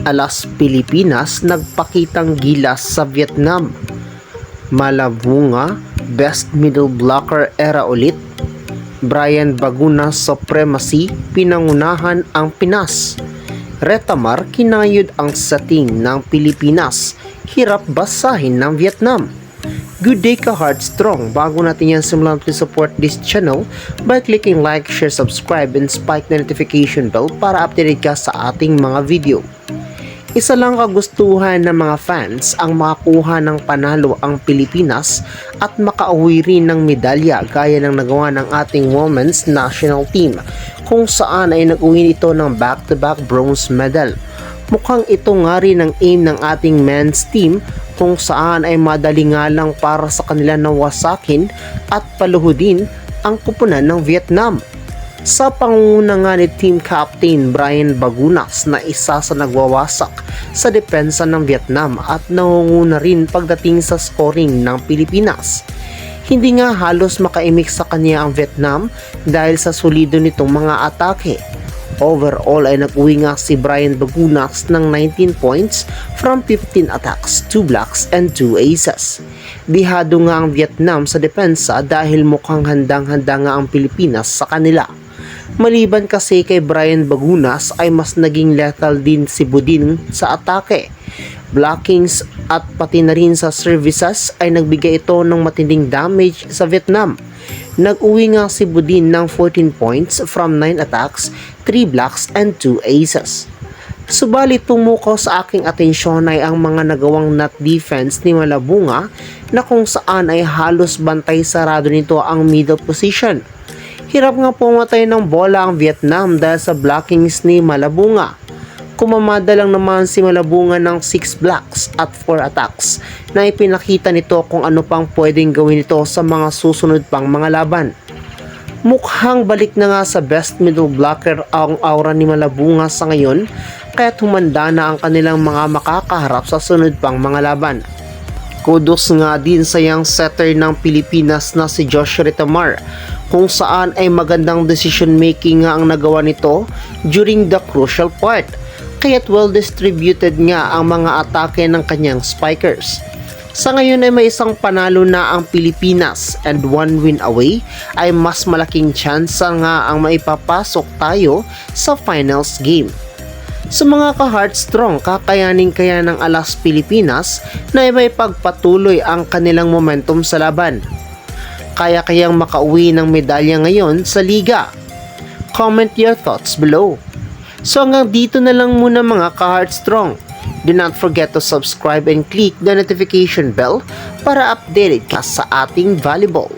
Alas Pilipinas nagpakitang gilas sa Vietnam. Malabunga, best middle blocker era ulit. Brian Baguna supremacy, pinangunahan ang Pinas. Retamar kinayod ang setting ng Pilipinas, hirap basahin ng Vietnam. Good day ka Heartstrong. Bago natin yan simulan, please support this channel by clicking like, share, subscribe, and spike the notification bell para updated ka sa ating mga video. Isa lang kagustuhan ng mga fans ang makakuha ng panalo ang Pilipinas at makauwi rin ng medalya gaya ng nagawa ng ating women's national team kung saan ay nag-uwi ito ng back-to-back bronze medal. Mukhang ito nga rin ang aim ng ating men's team kung saan ay madali nga lang para sa kanila na wasakin at paluhudin ang kupunan ng Vietnam. Sa pangunguna nga ni Team Captain Brian Bagunas na isa sa nagwawasak sa depensa ng Vietnam at nangunguna rin pagdating sa scoring ng Pilipinas. Hindi nga halos makaimik sa kanya ang Vietnam dahil sa solido nitong mga atake. Overall ay nag-uwi nga si Brian Bagunas ng 19 points from 15 attacks, 2 blocks and 2 aces. Dihado nga ang Vietnam sa depensa dahil mukhang handang-handa nga ang Pilipinas sa kanila. Maliban kasi kay Brian Bagunas ay mas naging lethal din si Budin sa atake. Blockings at pati na rin sa services ay nagbigay ito ng matinding damage sa Vietnam. Nag-uwi nga si Budin ng 14 points from 9 attacks, 3 blocks and 2 aces. Subalit tumuko sa aking atensyon ay ang mga nagawang net defense ni Malabunga na kung saan ay halos bantay sarado nito ang middle position. Hirap nga pumatay ng bola ang Vietnam dahil sa blockings ni Malabunga. Kumamada lang naman si Malabunga ng 6 blocks at 4 attacks na ipinakita nito kung ano pang pwedeng gawin nito sa mga susunod pang mga laban. Mukhang balik na nga sa best middle blocker ang aura ni Malabunga sa ngayon kaya't humanda na ang kanilang mga makakaharap sa sunod pang mga laban. Kudos nga din sa young setter ng Pilipinas na si Josh Retamar kung saan ay magandang decision making nga ang nagawa nito during the crucial part. Kaya't well distributed nga ang mga atake ng kanyang spikers. Sa ngayon ay may isang panalo na ang Pilipinas and 1 win away ay mas malaking tsansa nga ang maipapasok tayo sa finals game. Sa mga ka-Heartstrong, kakayanin kaya ng Alas Pilipinas na may pagpatuloy ang kanilang momentum sa laban. Kaya kayang makauwi ng medalya ngayon sa liga? Comment your thoughts below. So hanggang dito na lang muna mga ka-Heartstrong. Do not forget to subscribe and click the notification bell para updated ka sa ating volleyball.